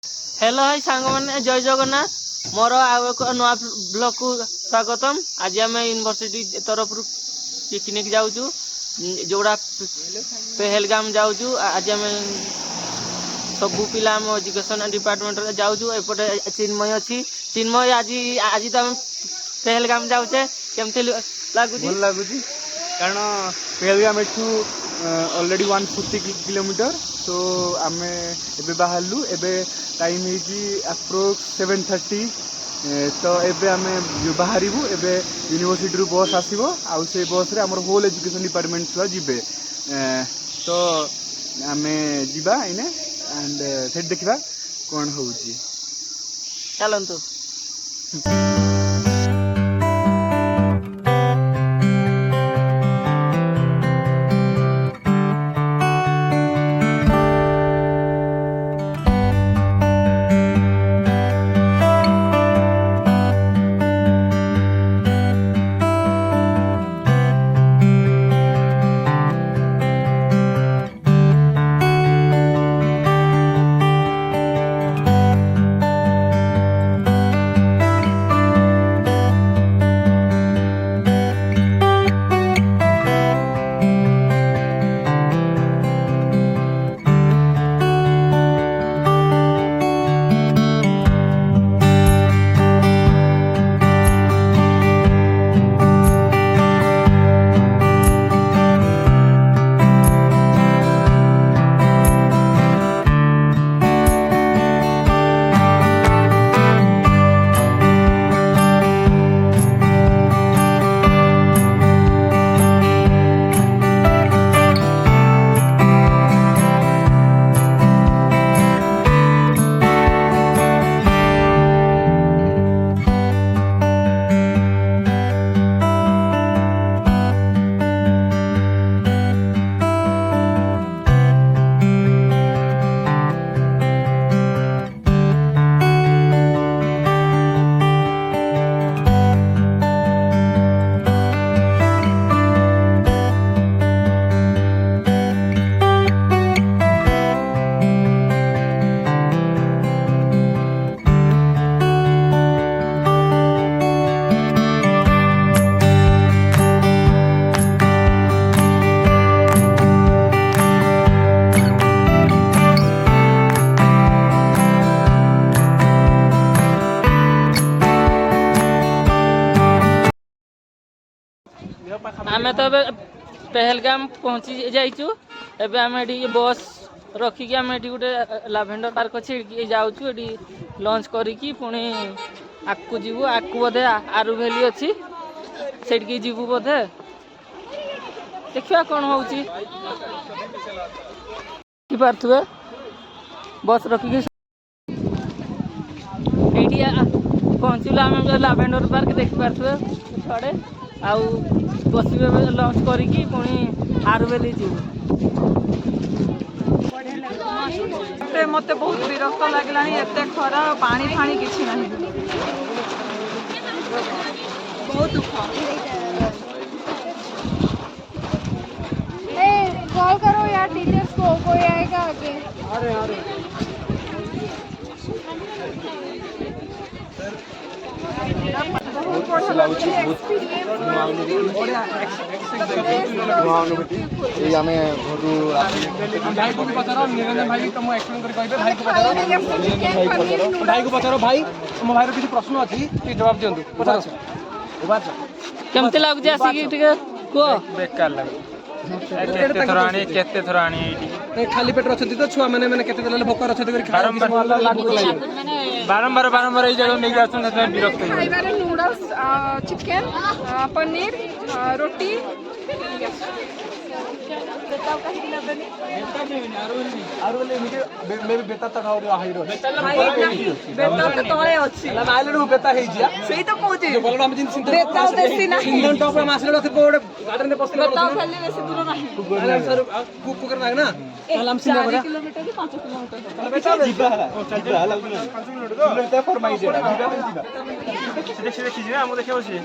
Hello hi सांग मैंने जय जगन्नाथ मोर आउ एक नुआ ब्लॉग को स्वागतम। आज आम यूनिवर्सिटी तरफ पिकनिक जाऊँ जोड़ा पहलगाम जाऊँ। आज आम सबू पिला एजुकेशन डिपार्टमेंट जाऊँ। एपटे चिन्मय अच्छी चिन्मय आज आज तो आम पहलगाम जाऊे केमती लगुच भल लगुच कारण पहलगाम एठू ऑलरेडी 140 किलोमीटर। तो आम एबे बाहरलु एबे टाइम है अप्रोक्स 7:30। तो एबे आम बाहरबू एबे यूनिवर्सिटी बस आसो आउ से बस रे हमर होल एजुकेशन डिपार्टमेंट छुआ जीवे। तो आम जीवा इने एंड से देखा कौन हो चलतु। आम तो पहलगाम पहुँची जाइचु। एबे आम बस रखिकी आम गोटे लाभेंडर पार्क अच्छे जाऊँ लंच करी पुणी आगू जीवु। आगू बोधे आरु भैली अच्छी से जीवु बोधे देखा कौन हो पारे बस रखिकी पहुँचलु। आम लाभेंडर पार्क देखिपे छड़े आउ बसवे लंच करी पुणी आरुवेली जीवु। मत बहुत विरक्त लगला एत खरा पानी फाणी किसी ना बहुत दुख। कॉल करो यार टीचर्स को, कोई आएगा आगे। अरे भाई को पचारो भाई मो भाई किसी प्रश्न अच्छी जवाब दिंतु केमती लगुच आसिक बेकार लगे केते थर आनी खाली पेट अच्छे तो छुआ मैंने केते भोकर अच्छे बारंबार बारंबार ये जगह नहीं आते विरक्त नूडल्स चिकन पनीर रोटी बेता तो खाओ हाईरो बेता तो तळे अछि आइले बेता हे जिया सेही तो कहूची जो बोलना हम जिन बेता देसी ना इंधन टॉप में आसले तो कोड गार्डन में पसले बेता खाली बेसी दूर नाही सर कुक करना है ना हम सिंधा 4 किलोमीटर की 5 किलोमीटर बेता जिबा हला 5 मिनिट बेता फरमाई जे सीधे सीधे खिजे हम देखियो छी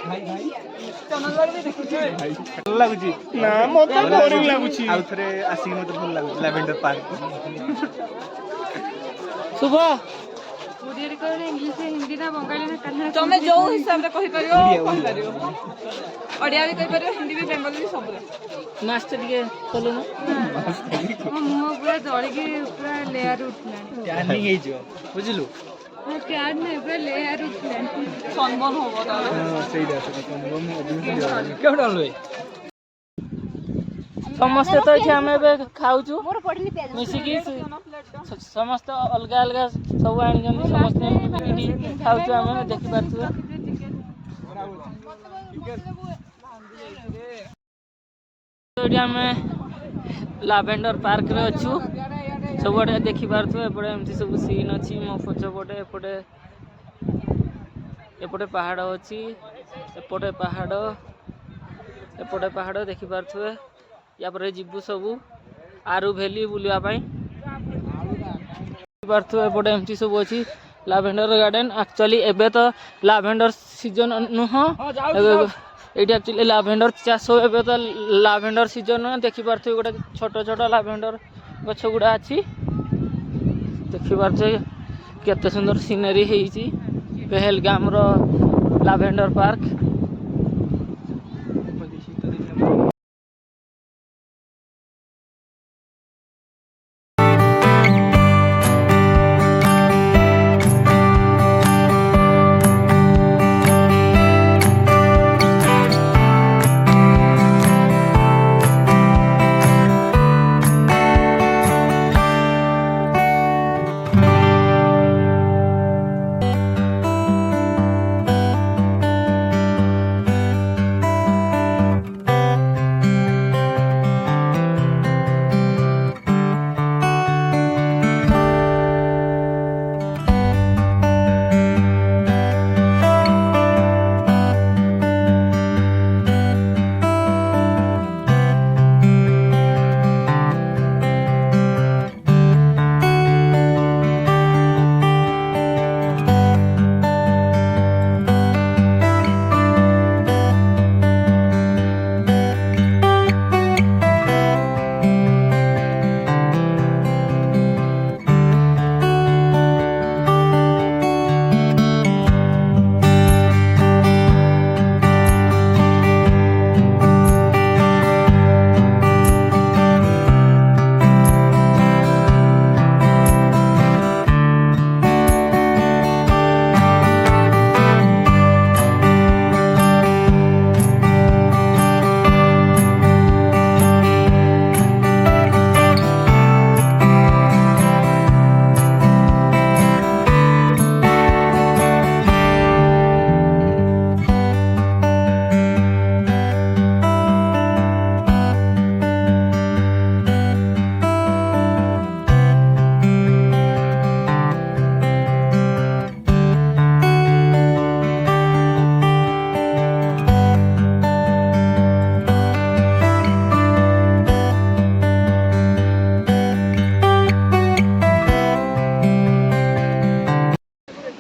भाई भाई चनल वाली देखुछे भाई भल लागुची ना मते बोरिंग लागुची आ थरे आसी मते भल लागुची लैवेंडर पार्क शुभ ଓଡ଼ିଆରେ କହିଲେ ଇଂଲିଶ ହିନ୍ଦୀ ନା ବଙ୍ଗାଳୀ ନା କାନ୍ନାଡ଼ା ତମେ ଯୋଉ ହିସାବରେ କହିପାରିବ କହିପାରିବ ଓଡ଼ିଆ ବି କହିପାରିବ ହିନ୍ଦୀ ବି ବେଙ୍ଗଲୀ ବି ସବୁରେ ମାଷ୍ଟ ଟିକେ ଖୋଲୁନ। ମୋ ମୁହଁ ପୁରା ଦଳିକି ପୁରା ଲେୟାର ଉଠିଲାଣି। ବୁଝିଲୁ ପ୍ୟାଡ ନାହିଁ ପୁରା ଲେୟାର ଉଠିଲାଣି। ସନବର୍ନ ହବ ତାହେଲେ ସେଇଟା କେଉଁଟା ଅଲୁଏ ସମସ୍ତେ ତ ଏଠି ଆମେ ଏବେ ଖାଉଛୁ ମିଶିକି ସମସ୍ତେ ଅଲଗା ଅଲଗା ସବୁ ଆଣିଛନ୍ତି ସମସ୍ତେ ଏଠି ଖାଉଛୁ ଆମେ ଦେଖିପାରୁଥିବେ। ଏଠି ଆମେ ଲାଭେଣ୍ଡର ପାର୍କରେ ଅଛୁ ସବୁଆଡ଼େ ଦେଖିପାରୁଥିବେ। ଏପଟେ ଏମିତି ସବୁ ସିନ୍ ଅଛି ମୋ ପଛପଟେ ଏପଟେ ପାହାଡ଼ ଅଛି ଏପଟେ ପାହାଡ଼ ଦେଖିପାରୁଥିବେ। या पर जीवु सबू आरु भैली बुलिया पाई एपटे एमती सब अच्छी लाभेंडर गार्डन एक्चुअली एबे तो लाभेंडर सीजन नुह ये एक्चुअली लाभेंडर चाष एबे तो लाभेंडर सीजन नुह देखिपे गोटे छोट छोट लाभेंडर गछ गुड़ा अच्छी देखिपे केते सुंदर सीनरी होती पहलगाम रो लाभेंडर पार्क।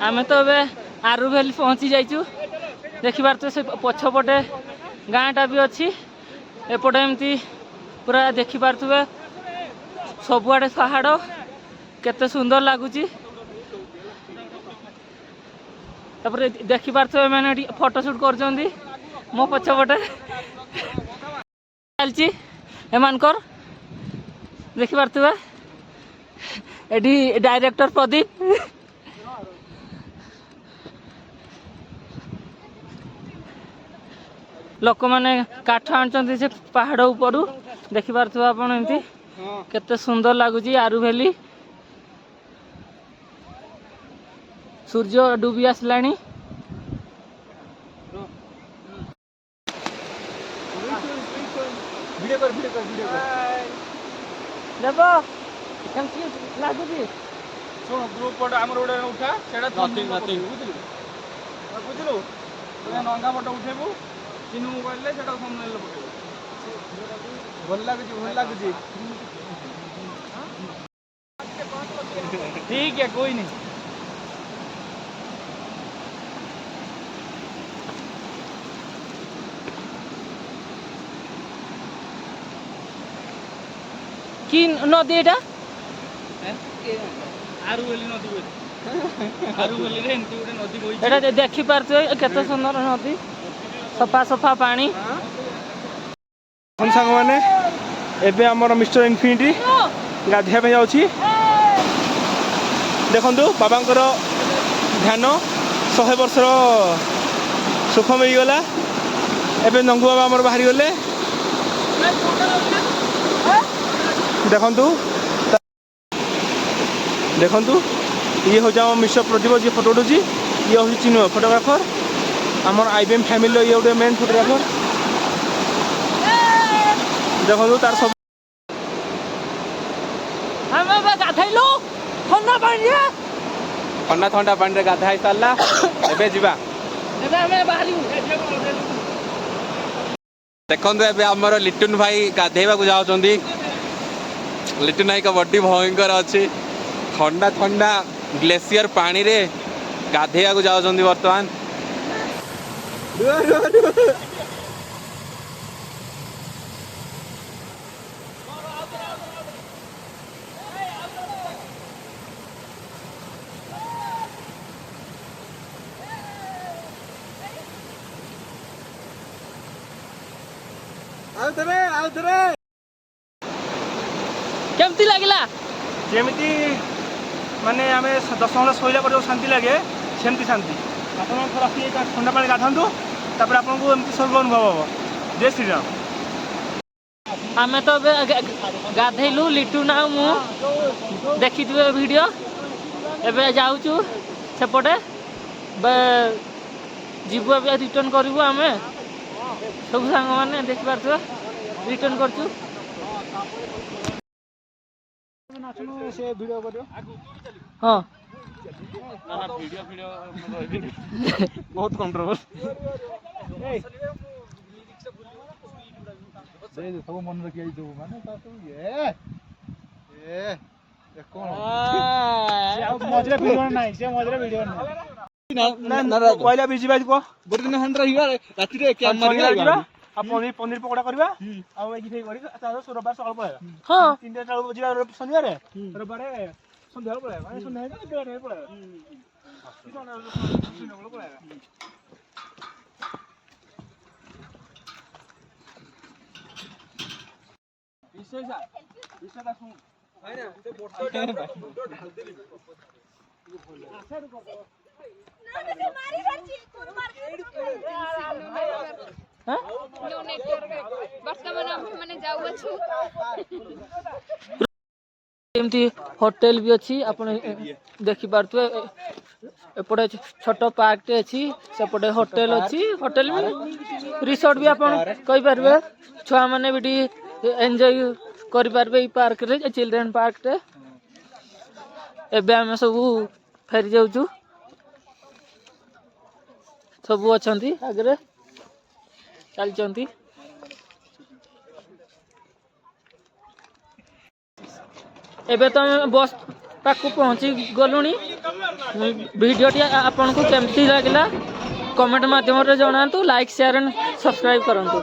आमे तो ए आरु भैली पहुँची जाइचु देखिपार से पछपटे गाँटा भी अच्छी एपटे एमती पूरा देखिपारे सबुआड़े पहाड़ केते सुंदर लगुच देखिपारे मैंने फोटोशूट कर मो पछपटे चलती एमानकर देखिपारे एटी डायरेक्टर प्रदीप लोक मैंने काठ आनी से पहाड़ उपरू देखिपारे आप एमती केते सुंदर लगुच आरु भैली सूर्य डूबी आसला देव लगुच ग्रुप फोटो आमर गोटे उठा सेटा नथिंग नथिंग बुझलु नंगा फोटो उठेबू चिन्ह मोबाइल ले सेटा थंबनेल पकेबू भल लागुच ठीक है कोई नहीं कि नदी एटा आरुवेली नदी आरुवेली रे एमती गोटे नदी बोई एटा देखि पारछे केते सुंदर नदी सफा सफा पानी हम सांग माने एबे हमर मिस्टर इन्फिनिटी गाधिया पे जाउछि देखंतु बाबांकर ध्यान 100 वर्षर सुख मिल गला एबे नंगू बाबा हमर बाहरी गले देखंतु देखंतु ये हो जाओ मिस्टर प्रदीप जी फोटो उठुची ये हो चिन्ह फोटोग्राफर आमर आईबीएम फैमिली ये गोटे मेन फोटोग्राफर देखो तार सब हम गाधैलु ठंडा पानी ठंडा ठंडा पानी रे गाधाई सारला एबे जीवा एबे हमें बाहरी देखंतु एबे हमर लिटुन भाई गाधेबा को जाउचंदी लिटुन भाई का बॉडी भयंकर अछि ठंडा ठंडा ग्लेशियर पानी रे गाधेबा को जाउचंदी वर्तमान केमती लागला जेमिति माने आमे 10 घंटा सोइला पर जो शांति लगे सेमती शांति आपण थोड़ा आसी ठंडा पानी गाधंतु तापर आपन को एमती स्वर्ग अनुभव हो जय श्री राम हमें तो गाधैलु लिटू ना मु देखी वीडियो एबे जाउचु सेपटे जीवु अब रिटर्न करू आम सब सांग मैंने देख पार्थ रिटर्न करचु हाँ बहुत कंट्रोवर्सी सब मन रखी आई देबो माने ता तो ये कोन मजरे वीडियो नाही से मजरे वीडियो नाही ना पहिला बिजी बाज को गोटे दिन हंड्रा हिवा राती रे क्या मारी आ पनीर पनीर पकोड़ा करबा आ एकी ठे करी ता रविवार सकाळ पळेबा हाँ 3टा टाळ बजिबा शनिवार रविवार संध्या पळेबा माने संध्या बेला पळेबा एमती होटल भी अच्छी अपन देखी पार्थे एपटे छोट पार्क टे अच्छी सेपटे होटल अच्छी होटल भी रिसोर्ट भी अपन कहि पारबे छुआ माने बिटी एंजॉय करि पारबे ई पार्क रे चिल्ड्रन पार्क टे एबे हम सब फेरी जाउछु सब अछंती आगरे चलचंती एबे तो बस पाकु पहुँची गलुनी वीडियोटी आपन को केमती लागला कमेंट माध्यम रे जणातु लाइक शेयर एंड सब्सक्राइब करंतु।